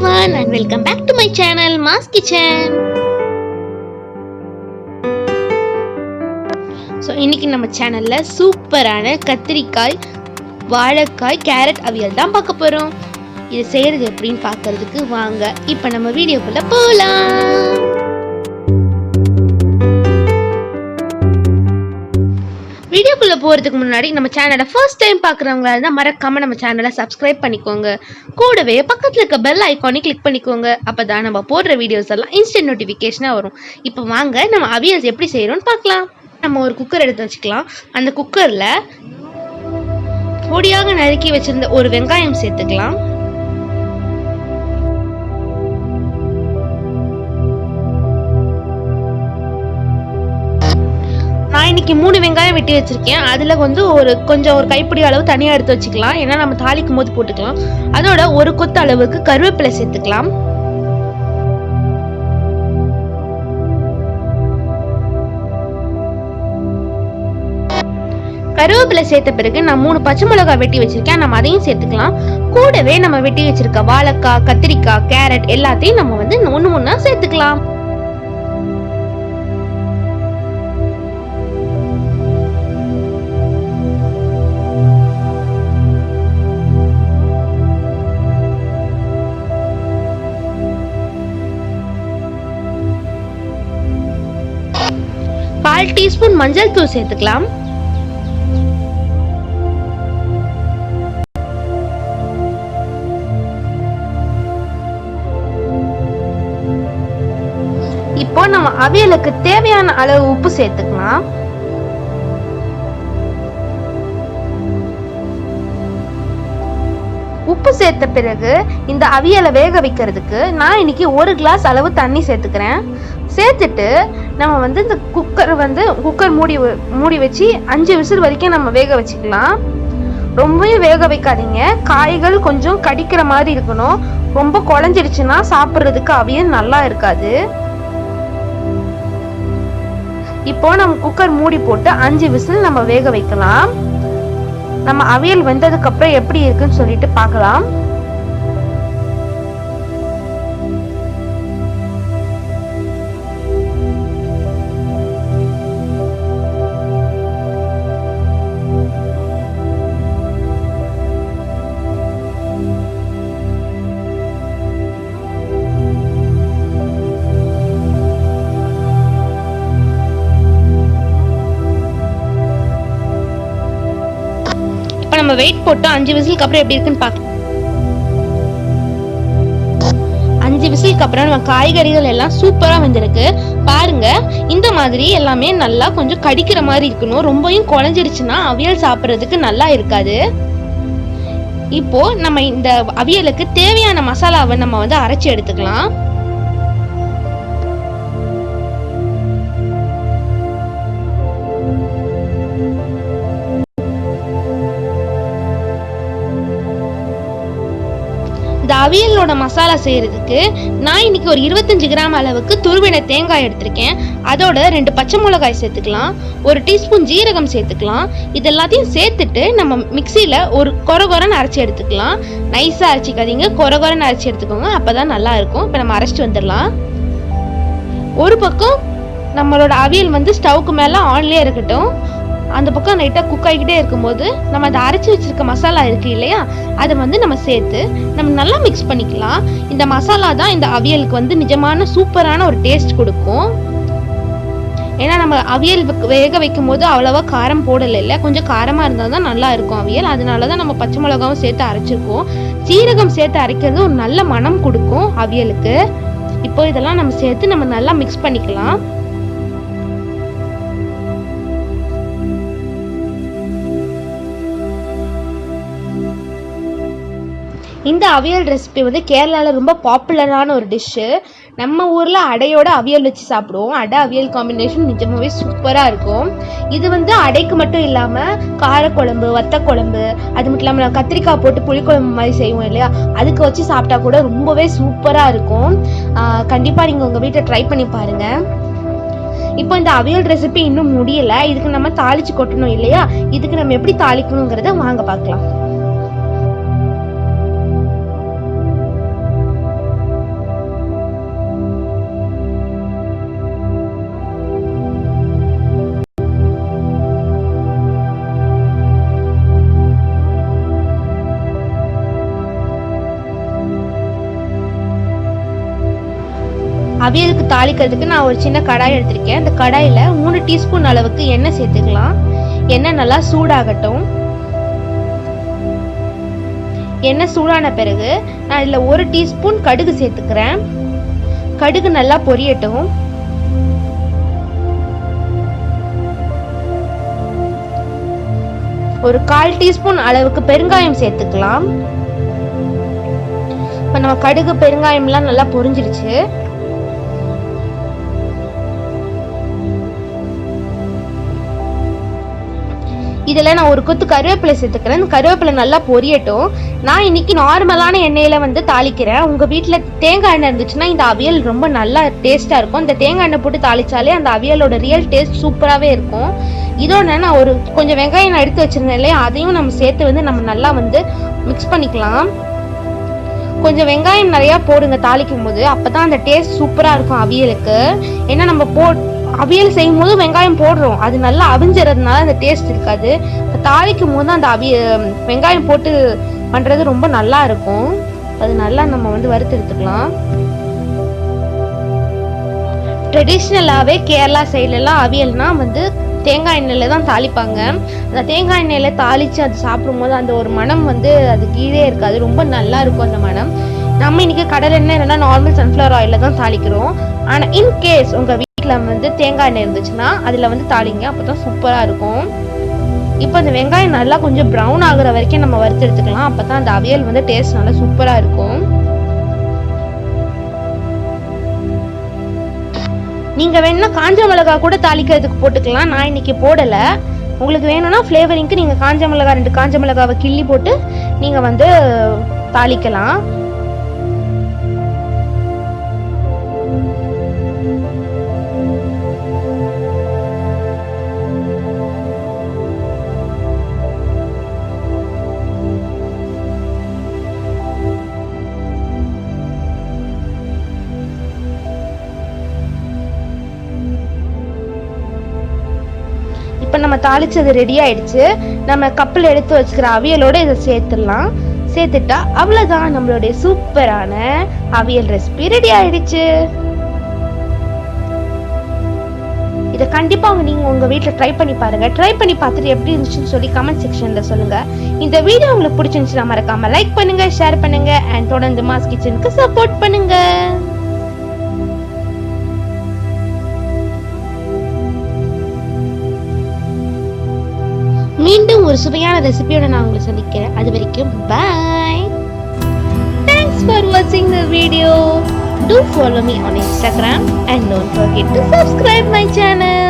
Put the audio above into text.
everyone and welcome back to my channel Ma's Kitchen. So இன்னைக்கு நம்ம சேனல்ல சூப்பரான கத்திரிக்காய், வாழைக்காய், கேரட் அவியல் தான் பார்க்க போறோம். இது செய்யறது எப்படின்னு பார்க்கிறதுக்கு வாங்க இப்போ நம்ம வீடியோக்குள்ள போலாம். வீடியோக்குள்ள போறதுக்கு முன்னாடி நம்ம சேனலை ஃபர்ஸ்ட் டைம் பார்க்குறவங்களா இருந்தால் மறக்காம நம்ம சேனலை சப்ஸ்கிரைப் பண்ணிக்கோங்க. கூடவே பக்கத்தில் இருக்க பெல் ஐக்கானை கிளிக் பண்ணிக்கோங்க. அப்பதான் நம்ம போடுற வீடியோஸ் எல்லாம் இன்ஸ்டன்ட் நோட்டிஃபிகேஷனாக வரும். இப்போ வாங்க நம்ம அவியல்ஸ் எப்படி செய்யறோம்னு பார்க்கலாம். நம்ம ஒரு குக்கர் எடுத்து வச்சுக்கலாம். அந்த குக்கர்ல பொடியாக நறுக்கி வச்சிருந்த ஒரு வெங்காயம் சேர்த்துக்கலாம். நான் இன்னைக்கு 3 வெங்காயம் வெட்டி வச்சிருக்கேன். அதுல வந்து கொஞ்சம் ஒரு கைப்பிடி அளவு தனியா எடுத்து வச்சுக்கலாம். ஏன்னா நம்ம தாளிக்கும் போது போட்டுக்கலாம். அதோட ஒரு கொத்து அளவுக்கு கருவேப்பிலை சேர்த்துக்கலாம். கருவேப்பிலை சேர்த்த பிறகு நான் 3 பச்சை மிளகாய் வெட்டி வச்சிருக்கேன். நம்ம அதையும் சேர்த்துக்கலாம். கூடவே நம்ம வெட்டி வச்சிருக்க வாழைக்காய், கத்திரிக்காய், கேரட் எல்லாத்தையும் நம்ம வந்து ஒண்ணு ஒண்ணா சேர்த்துக்கலாம். கால் டீஸ்பூன் மஞ்சள் தூள் சேர்த்துக்கலாம். இப்போ நம்ம அவியலுக்கு தேவையான அளவு உப்பு சேர்த்துக்கலாம். உப்பு சேர்த்த பிறகு இந்த அவியலை வேக வைக்கிறதுக்கு நான் இன்னைக்கு 1 கிளாஸ் அளவு தண்ணி சேர்த்துக்கிறேன். சேர்த்துட்டு நம்ம வந்து இந்த குக்கர் மூடி வச்சு 5 விசில் வரைக்கும் நம்ம வேக வச்சுக்கலாம். ரொம்பவும் வேக வைக்காதீங்க. காய்கள் கொஞ்சம் கடிக்கிற மாதிரி இருக்கணும். ரொம்ப குழஞ்சிடுச்சுன்னா சாப்பிட்றதுக்கு அவியல் நல்லா இருக்காது. இப்போ நம்ம குக்கர் மூடி போட்டு 5 விசில் நம்ம வேக வைக்கலாம். நம்ம அவியல் வெந்ததுக்கு அப்புறம் எப்படி இருக்குன்னு சொல்லிட்டு பார்க்கலாம். நம்ம வெயிட் போட்டு 5 விசிலுக்கு அப்புறம் எப்படி இருக்குன்னு பார்க்கலாம். 5 விசிலுக்கு அப்புறம் நம்ம காய்கறிகள் எல்லாம் சூப்பரா வெந்திருக்கு பாருங்க. இந்த மாதிரி எல்லாமே நல்லா கொஞ்சம் கடிக்கிற மாதிரி இருக்கணும். ரொம்பவும் குழஞ்சிடுச்சுன்னா அவியல் சாப்பிட்றதுக்கு நல்லா இருக்காது. இப்போ நம்ம இந்த அவியலுக்கு தேவையான மசாலாவை நம்ம வந்து அரைச்சி எடுத்துக்கலாம். இந்த அவியலோட மசாலா செய்யறதுக்கு நான் இன்னைக்கு ஒரு 25 கிராம் அளவுக்கு துருவின தேங்காய் எடுத்திருக்கேன். அதோட 2 பச்சை மிளகாய் சேர்த்துக்கலாம். 1 டீஸ்பூன் ஜீரகம் சேர்த்துக்கலாம். இதெல்லாத்தையும் சேர்த்துட்டு நம்ம மிக்சியில ஒரு கொரகொரன்னு அரைச்சி எடுத்துக்கலாம். நைஸா அரைச்சிக்காதீங்க, கொரகொரன்னு அரைச்சி எடுத்துக்கோங்க. அப்பதான் நல்லா இருக்கும். இப்ப நம்ம அரைச்சிட்டு வந்துடலாம். ஒரு பக்கம் நம்மளோட அவியல் வந்து ஸ்டவ்க்கு மேல ஆன்லயே இருக்கட்டும். அந்த பக்கம் லைட்டாக குக் ஆகிக்கிட்டே இருக்கும்போது நம்ம அதை அரைச்சி வச்சிருக்க மசாலா இருக்கு இல்லையா, அதை வந்து நம்ம சேர்த்து நம்ம நல்லா மிக்ஸ் பண்ணிக்கலாம். இந்த மசாலா தான் இந்த அவியலுக்கு வந்து நிஜமான சூப்பரான ஒரு டேஸ்ட் கொடுக்கும். ஏன்னா நம்ம அவியல் வேக வைக்கும் போது அவ்வளவா காரம் போடலை இல்லை, கொஞ்சம் காரமாக இருந்தால் தான் நல்லா இருக்கும் அவியல். அதனால தான் நம்ம பச்சை மிளகாவும் சேர்த்து அரைச்சிருக்கோம். சீரகம் சேர்த்து அரைக்கிறது ஒரு நல்ல மனம் கொடுக்கும் அவியலுக்கு. இப்போ இதெல்லாம் நம்ம சேர்த்து நம்ம நல்லா மிக்ஸ் பண்ணிக்கலாம். இந்த அவியல் ரெசிபி வந்து கேரளாவில் ரொம்ப பாப்புலரான ஒரு டிஷ்ஷு. நம்ம ஊரில் அடையோட அவியல் வச்சு சாப்பிடுவோம். அடை அவியல் காம்பினேஷன் நிஜமாவே சூப்பராக இருக்கும். இது வந்து அடைக்கு மட்டும் இல்லாமல் காரக்குழம்பு, வத்தக்குழம்பு, அது மட்டும் இல்லாமல் கத்திரிக்காய் போட்டு புளிக்குழம்பு மாதிரி செய்வோம் இல்லையா, அதுக்கு வச்சு சாப்பிட்டா கூட ரொம்பவே சூப்பராக இருக்கும். கண்டிப்பாக நீங்கள் உங்கள் வீட்டில் ட்ரை பண்ணி பாருங்கள். இப்போ இந்த அவியல் ரெசிபி இன்னும் முடியல. இதுக்கு நம்ம தாளிச்சு கொட்டணும் இல்லையா, இதுக்கு நம்ம எப்படி தாளிக்கணுங்கிறத வாங்க பார்க்கலாம். அவியலுக்கு தாளிக்கிறதுக்கு நான் ஒரு சின்ன கடாய் எடுத்திருக்கேன். அந்த கடாயில் 3 டீஸ்பூன் அளவுக்கு எண்ணெய் சேர்த்துக்கலாம். எண்ணெய் நல்லா சூடாகட்டும். எண்ணெய் சூடான பிறகு நான் இதில் 1 டீஸ்பூன் கடுகு சேர்த்துக்கிறேன். கடுகு நல்லா பொரியட்டும். ஒரு 1/4 டீஸ்பூன் அளவுக்கு பெருங்காயம் சேர்த்துக்கலாம். இப்போ நம்ம கடுகு பெருங்காயம்லாம் நல்லா பொரிஞ்சிருச்சு. இதில் நான் ஒரு கொத்து கருவேப்பிலை சேர்த்துக்கிறேன். கருவேப்பிலை நல்லா பொரியட்டும். நான் இன்னைக்கு நார்மலான எண்ணெயில் வந்து தாளிக்கிறேன். உங்கள் வீட்டில் தேங்காய் எண்ணெய் இருந்துச்சுன்னா இந்த அவியல் ரொம்ப நல்லா டேஸ்ட்டாக இருக்கும். இந்த தேங்காய் எண்ணெய் போட்டு தாளிச்சாலே அந்த அவியலோட ரியல் டேஸ்ட் சூப்பராகவே இருக்கும். இதோட நான் ஒரு கொஞ்சம் வெங்காயம் நான் எடுத்து வச்சிருந்தேன் இல்லையா, அதையும் நம்ம சேர்த்து வந்து நம்ம நல்லா வந்து மிக்ஸ் பண்ணிக்கலாம். கொஞ்சம் வெங்காயம் நிறையா போடுங்க தாளிக்கும் போது, அப்போ தான் அந்த டேஸ்ட் சூப்பராக இருக்கும் அவியலுக்கு. ஏன்னா நம்ம அவியல் செய்யும் போது வெங்காயம் போடுறோம், அது நல்லா அவிஞ்சிறதுனால அந்த டேஸ்ட் இருக்காது. இப்போ தாளிக்கும் போது அந்த வெங்காயம் போட்டு பண்ணுறது ரொம்ப நல்லா இருக்கும். அது நல்லா நம்ம வந்து வறுத்து எடுத்துக்கலாம். ட்ரெடிஷ்னலாகவே கேரளா சைட்லலாம் அவியல்னா வந்து தேங்காய் எண்ணெயில் தான் தாளிப்பாங்க. அந்த தேங்காய் எண்ணெயில் தாளித்து அது சாப்பிடும்போது அந்த ஒரு மனம் வந்து அது கீழே இருக்காது, ரொம்ப நல்லா இருக்கும் அந்த மனம். நம்ம இன்னைக்கு கடல் எண்ணெய் இல்லைன்னா நார்மல் சன்ஃப்ளவர் ஆயிலில் தான் தாளிக்கிறோம். ஆனால் இன்கேஸ் உங்கள் வீட்டில் வந்து தேங்காய் எண்ணெய் இருந்துச்சுன்னா அதில் வந்து தாளிங்க, அப்போ தான் சூப்பராக இருக்கும். இப்போ அந்த வெங்காயம் நல்லா கொஞ்சம் ப்ரௌன் ஆகுற வரைக்கும் நம்ம வறுத்து எடுத்துக்கலாம். அப்போ தான் அந்த அவியல் வந்து டேஸ்ட் நல்லா சூப்பராக இருக்கும். நீங்கள் வேணும்னா காஞ்ச மிளகா கூட தாளிக்கிறதுக்கு போட்டுக்கலாம். நான் இன்னைக்கு போடலை. உங்களுக்கு வேணும்னா ஃப்ளேவரிங்க்கு நீங்கள் காஞ்ச மிளகா 2 காஞ்ச மிளகாவை கிள்ளி போட்டு நீங்கள் வந்து தாளிக்கலாம். இப்போ நம்ம தாளிச்சது ரெடி ஆயிடுச்சு. நம்ம கப்பில் எடுத்து வச்சுக்கிற அவியலோட இதை சேர்த்துடலாம். சேர்த்துட்டா அவ்வளோதான், நம்மளுடைய சூப்பரான அவியல் ரெசிபி ரெடி ஆயிடுச்சு. இதை கண்டிப்பாக நீங்கள் உங்கள் வீட்டில் ட்ரை பண்ணி பாருங்கள். ட்ரை பண்ணி பார்த்துட்டு எப்படி இருந்துச்சுன்னு சொல்லி கமெண்ட் செக்ஷனில் சொல்லுங்கள். இந்த வீடியோ உங்களுக்கு பிடிச்சிருந்துச்சுன்னா மறக்காமல் லைக் பண்ணுங்கள், ஷேர் பண்ணுங்கள், அண்ட் தொடர்ந்து மாஸ் கிச்சனுக்கு சப்போர்ட் பண்ணுங்கள். மீண்டும் ஒரு சுவையான ரெசிபியோட நான் உங்களை சந்திக்கிறேன். அது வரைக்கும் bye. Thanks for watching the video. Do follow me on Instagram and don't forget to subscribe my channel.